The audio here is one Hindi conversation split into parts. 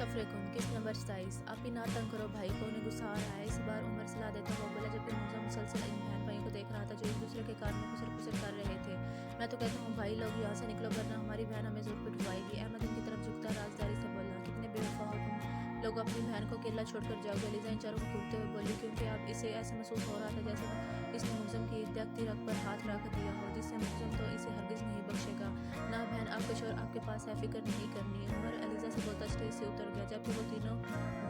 सफ़रे कौन किस नंबर 27। आप ही ना तंग करो भाई को, उन्हें गुस्सा आ रहा है। इस बार उमर सलाह देता हुआ बोला, जबकि मुझे मुसलसल इन बहन भाइयों को देख रहा था जो एक दूसरे के कार में खुसर खुसर कर रहे थे। मैं तो कहता हूँ भाई लोग यहाँ से निकलो, वरना हमारी बहन हमें जरूर पिटवाएगी। अहमद इनकी तरफ झुकता राजदारी से बोला, कितने बेवफा हो तुम लोग, अपनी बहन को अकेला छोड़कर जाओगे। अलीजा इन चारों को कूदते हुए बोली, क्योंकि अब इसे ऐसा महसूस हो रहा था जैसे इसने मुलजम की दख्ती रख पर हाथ रख दिया हो, जिससे मुलजम तो इसे हरगिज नहीं बख्शेगा। ना बहन, आपका शोर आपके पास है, फिक्र नहीं करनी। उमर अलीजा से बोलता स्टेज से उतर गया, जबकि वो तीनों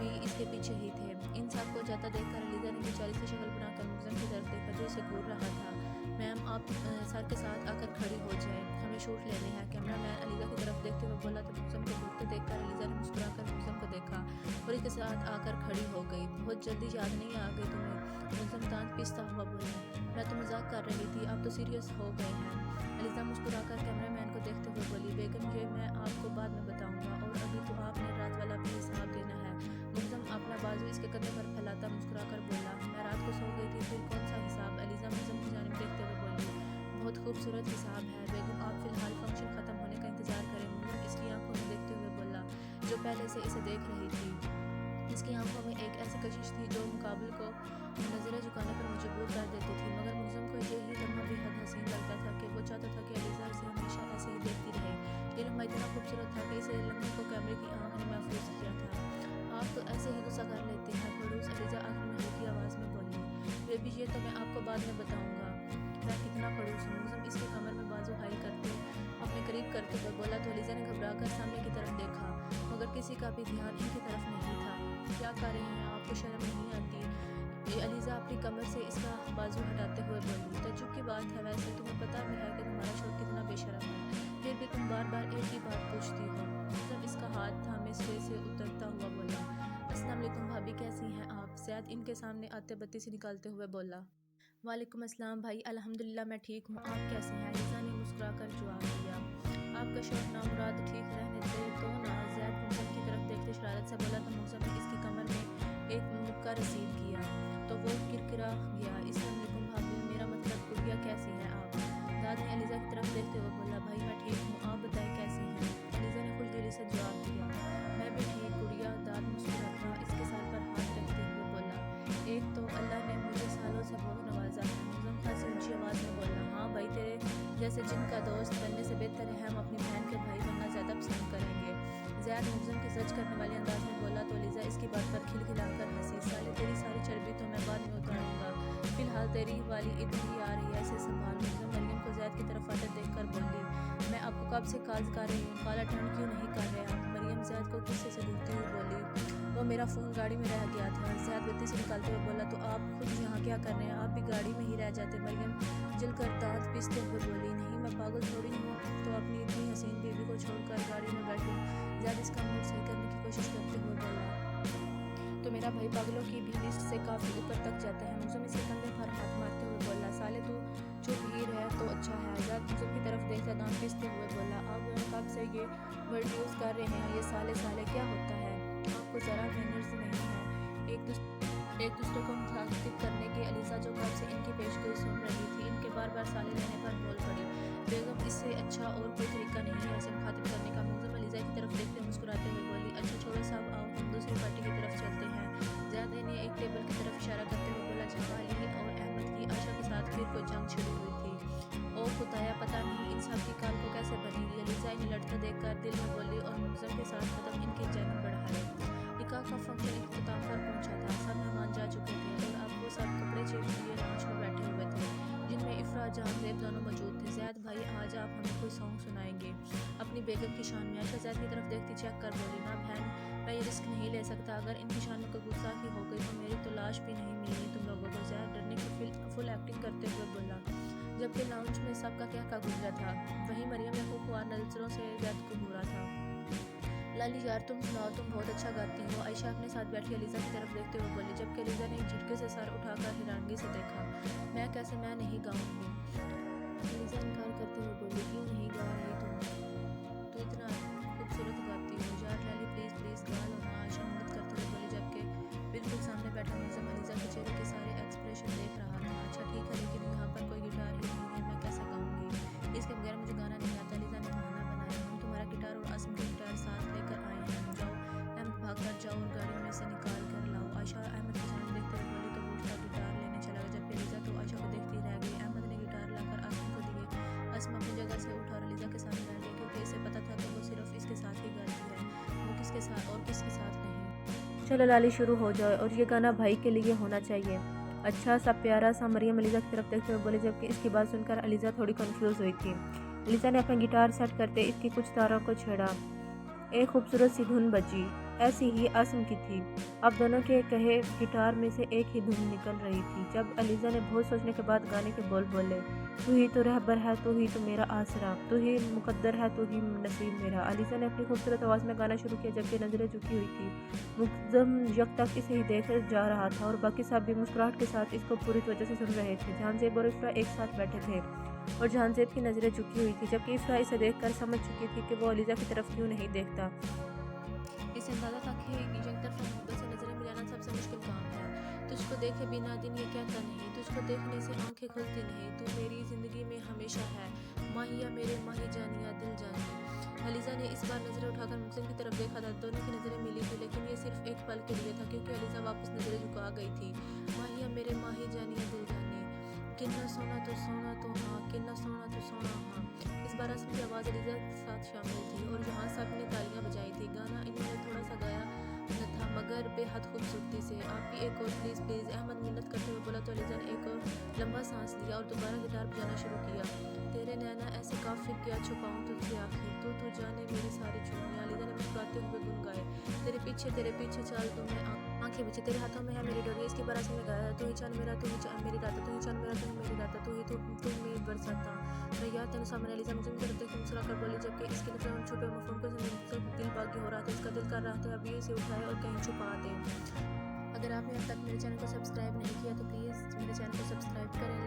भी इसके पीछे ही थे। इन सब को जाता देखकर अलीजा ने बेचारी से शक्ल बनाकर मुलजम की तरफ देखा जो इसे घूर रहा था। मैम, आप सर के साथ आकर खड़ी हो जाए, हमें शूट लेने हैं। कैमरा मैन अलीजा की तरफ देखते हुए बोला तो मुलजम को घूरते देखकर अलीजा ने मुस्कुराकर मुलजम को देखा और इसके साथ आकर खड़ी हो गई। बहुत जल्दी याद नहीं आ गई तुम्हें? मुलजम दांत पीसता हुआ बोला, मैं तो मजाक कर रही थी, आप तो सीरियस हो गए हैं। अलीजा मुस्कुराकर कैमरामैन को देखते हुए बोली, बेगम ये मैं आपको बाद में बताऊंगा, और अभी तो आपने रात वाला भी हिसाब देना है। मुलजम अपना बाजू इसके कंधे पर फैलाता मुस्कुराकर बोला, मैं रात को सो गई थी, फिर कौन सा हिसाब? अलीजा मुलजम की जानिब देखते हुए बोली, बहुत खूबसूरत हिसाब है बेगम, आप फिलहाल फंक्शन खत्म होने का इंतजार करें। मुलजम इसकी आंखों में देखते हुए बोला, जो पहले से इसे देख रही थी। इसकी आंखों में एक ऐसी कशिश थी जो मुकाबले को नजरें झुकाने पर मजबूर कर देती थी, मगर मुलजम को यही लम्हा बेहद हसीन लगता था कि वो चाहता था कि अलीजा इसे हमेशा ऐसे ही देखती रहे। ये लम्हा इतना खूबसूरत था कि इसे लम्हे को कैमरे की आंख ने महफूज किया था। आप तो ऐसे ही गुस्सा कर लेते हैं खड़ूस, अलीजा आखिर में हल्की आवाज़ में बोली, बेबी ये तो मैं आपको बाद में बताऊंगा मैं कितना खड़ूस हूँ। मुलजम इसके कमर में बाजू हाई करते अपने करीब करते हुए बोला तो अलीजा ने घबराकर सामने की तरफ देखा, मगर किसी का भी ध्यान इनकी तरफ नहीं था। क्या कर रहे हैं, आपको शर्म नहीं आती? ये अलीजा अपनी कमर से इसका बाजू हटाते हुए बोली, तजुब की बात है, वैसे तुम्हें पता भी है कि तुम्हारा शोर कितना बेशरम है, फिर भी तुम बार बार एक ही बात पूछती हो। मुलजम इसका हाथ थामे स्टेज से उतरता हुआ बोला, अस्सलाम वालेकुम भाभी, कैसी हैं आप? ज़ैद इनके सामने आते बत्ती से निकालते हुए बोला, वालेकुम अस्सलाम भाई, अल्हम्दुलिल्लाह मैं ठीक हूँ, आप कैसे हैं? अलीजा ने मुस्कुराकर जवाब दिया, आपका शौक नामुराद ठीक रहने दे तो ना। ज़ैद मुलजम की तरफ देखते शरारत से बोला तो मुलजम ने इसकी कमर में एक मुक्का रसीद किया तो वो किरकिरा गया। अस्सलाम वालेकुम भाभी, मेरा मतलब गुड़िया कैसी है आप? दाद ने अलीजा की तरफ देखते हुए बोला, भाई मैं ठीक हूँ, आप बताएं कैसी हैं? अलीजा ने खुशदिली से जवाब दिया, मैं भी ठीक गुड़िया। दाद मुस्कुराता इसके सर पर हाथ रखते हुए बोला, एक तो अल्लाह ने मुझे सालों से बहुत नवाजा है। मुलजम खासी ऊंची आवाज़ में बोला, हाँ भाई, तेरे जैसे जिनका दोस्त बनने से बेहतर है हम अपनी बहन के भाई बनना ज़्यादा पसंद करेंगे। ज़ैद मुलजम के सच करने वाले अंदाज में बोला तो अलीजा इसकी बात पर खिलखिलाकर हंसी, साले तेरी सारी चर्बी तो मैं बाद में उतारूंगा, फिलहाल तेरी वाली ईद ही आ रही है, ऐसे संभाल। मुलजम मरियम को ज़ैद की तरफ आते देखकर बोली, मैं आपको कब से कॉल कर रही हूँ, काला टर्न क्यों नहीं कर रहे आप? मरियम ज़ैद को गुस्से से घूरती हुई बोली, वो मेरा फ़ोन गाड़ी में रह गया था। ज़ैद बत्ती से निकालते हुए बोला, तो आप खुद यहाँ क्या कर रहे हैं, आप भी गाड़ी में ही रह जाते। मरियम जलकर दांत पीसते हुए बोली, नहीं मैं पागल थोड़ी हूँ तो अपनी इतनी हसीन बीवी को छोड़कर गाड़ी में बैठूँ। ज़्यादा इसका मूड सही करने की कोशिश करते हुए बोला, तो मेरा भाई पागलों की भी लिस्ट से काफ़ी ऊपर तक जाता है। मुलजम इसके कंधे पर हाथ मारते हुए बोला, साले तू चुप ही रह तो अच्छा है। ज़्यादा मुलजम की तरफ देखकर दांत पीसते हुए बोला, आप कब से ये वर्ड यूज़ कर रहे हैं, ये साले साले क्या होता है? आपको ज़रा मैनर्स नहीं है। एक दूसरे को मुखातिब करने के अलीजा जो कब से इनकी पेशगोई सुन रही थी, इनके बार बार साले लेने पर बोल पड़ी, बेगम इससे अच्छा और कोई तरीका नहीं है इसे मुखातिब करने का। मुलजम अलीजा की तरफ देखते मुस्कुराते हुए बोली, अच्छा छोड़ो साहब, आओ हम दूसरी पार्टी की तरफ चलते हैं। ज़ैद ने एक टेबल की तरफ इशारा करते हुए बोला, जहाँ अली और अहमद की आशा के साथ फिर कोई जंग छिड़ी हुई थी। ओ खुदाया, पता नहीं इन सब की काल को कैसे बनेगी। अलीजा इन्हें लड़ते देखकर दिल में बोली और मुलजम के साथ खत्म इनकी जंग बढ़ाई। निकाह का फंक्शन इख्तिताम पर पहुंचा था, सब मेहमान जा चुके थे और अब वो सब कपड़े चेंज लिए लॉन्च में बैठे हुए थे, जिनमें इफ़रा जहांज़ेब दोनों मौजूद थे। ज़ैद भाई, आज आप हमें कोई सॉन्ग सुनाएंगे अपनी बेगम की शान में? आयशा ज़ैद की तरफ देखती चेक कर बोली, ना बहन, मैं ये रिस्क नहीं ले सकता, अगर इनकी शान में कोई गुस्सा ही हो गई तो मेरी तो लाश भी नहीं मिलनी तुम लोगों को। ज़ैद डरने की फुल एक्टिंग करते हुए बोला, जबकि लाउंज में सबका क्या का गुजरा था। वहीं मरियम ने खुशगवार नजरों से ज़ैद को घूरा था। लाली यार तुम सुनाओ, तुम बहुत अच्छा गाती हो। आयशा अपने साथ बैठी अलीजा की तरफ देखते हुए बोली, जबकि अलीजा ने एक झटके से सर उठाकर हैरानगी से देखा, मैं कैसे, मैं नहीं गाऊंगी। अलीजा इनकार करते हुए बोली, क्यों नहीं गा रही तुम, तो इतना खूबसूरत गाती हो यार, लाली प्लीज़ प्लीज़ गा लो ना। आयशा मदद करते हुए बोली, जबकि बिल्कुल सामने बैठा मुलजम अलीजा के चेहरे के सारे एक्सप्रेशन देख रहा था। अच्छा ठीक है, लेकिन यहाँ पर कोई गिटार ही नहीं है, मैं कैसे गाऊंगी, इसके बगैर मुझे गाना नहीं आता। अलीजा ने बहाना बनाया, हम तुम्हारा गिटार और आसिम का गिटार साथ लेकर आए हैं, जाओ अहमद जाओ और गाड़ी में से निकाल कर लाओ। आयशा अहमद की जानिब देखते हुए बोली तो वो उसका गिटार लेने चला गया, जबकि अलीज़ा तो आयशा को देखती रह गई। अहमद ने गिटार लाकर आसम को दिए। आसम अपनी जगह से उठा और अलीज़ा के सामने बैठ गई, क्योंकि इसे पता था कि वो सिर्फ इसके साथ ही गाती है, वो किसके साथ और किसके साथ नहीं। चलो लाली शुरू हो जाए, और ये गाना भाई के लिए होना चाहिए। अच्छा सा प्यारा सा, मरियम अलीज़ा की तरफ देखते हुए बोले, जबकि इसकी बात सुनकर अलीज़ा थोड़ी कंफ्यूज हुई थी। अलीज़ा ने अपना गिटार सेट करते इसकी कुछ तारों को छेड़ा। एक खूबसूरत सी धुन बजी, ऐसी ही आसम की थी। अब दोनों के कहे गिटार में से एक ही धुन निकल रही थी। जब अलीज़ा ने बहुत सोचने के बाद गाने के बोल बोले, तू ही तो रहबर है, तू ही तो मेरा आसरा, तू ही मुकद्दर है, तू ही नसीब मेरा। अलीज़ा ने अपनी खूबसूरत आवाज़ में गाना शुरू किया, जबकि नज़रें झुकी हुई थी। मुक़द्दम यक तक इसे ही देख जा रहा था, और बाकी सब भी मुस्कुराहट के साथ इसको पूरी तवज्जो से सुन रहे थे। जहांज़ेब और इफ़रा एक साथ बैठे थे, और जहांज़ेब की नज़रें झुकी हुई थी, जबकि इफ़रा इसे देखकर समझ चुकी थी कि वो अलीज़ा की तरफ क्यों नहीं देखता। इसे अंदाज़ा था कि एक तरफा मोहब्बत से नज़रें मिलाना सबसे मुश्किल काम है। तुझको देखे बिना दिन ये कहता नहीं, तुझको देखने से आंखें खुलती नहीं, तू मेरी ज़िंदगी में हमेशा है, माहिया मेरे माही जानिया दिल जानी। अलीज़ा ने इस बार नज़रें उठाकर मुहसिन की तरफ देखा था। दोनों की नज़रें मिली थी, लेकिन ये सिर्फ एक पल के लिए था, क्योंकि अलीज़ा वापस नज़रें झुका गई थी। माहिया मेरे माही जानिया दिल जानी, किन्ना सोना तो हाँ, किन्ना सोना तो सोना हाँ। इस बार आसम की आवाज़ अलीज़ा के साथ शामिल थी, और यहाँ सब ने तालियां बजाई थी। गाना इन्होंने थोड़ा सा गाया न था, मगर बेहद खूबसूरती से। आप भी एक और प्लीज़ प्लीज़, अहमद मिन्नत करते हुए बोला तो अलीज़ा ने एक और लंबा सांस लिया और दोबारा गिटार बजाना शुरू किया। तेरे नैना ऐसे काफिर क्या छुपाऊं तुझसे आखिर, तू जाने मेरी सारी चूड़ियाँ। अलीज़ा ने मुस्कुराते हुए गुनगाए, तेरे पीछे चल तू मैं आंखें पीछे, तेरे हाथों में है मेरी डोरी। इसकी बार आसम ने गाया, तू ही चांद मेरा, तू ही चांद मेरी रात, तू ही चांद मेरा, तू ही मेरी रात, तू मेरी बरसाता। रैया तेन सामने अलीज़ा मुझे तरफ देख मुस्कुरा कर बोली, जबकि इसके नज़रों में छुपे मफहूम को समझकर दिल बागी हो रहा था। इसका दिल कर रहा था अभी इसे उठाए और कहीं छुपा दे। अगर आपने अब तक मेरे चैनल को सब्सक्राइब नहीं किया तो प्लीज़ मेरे चैनल को सब्सक्राइब करें,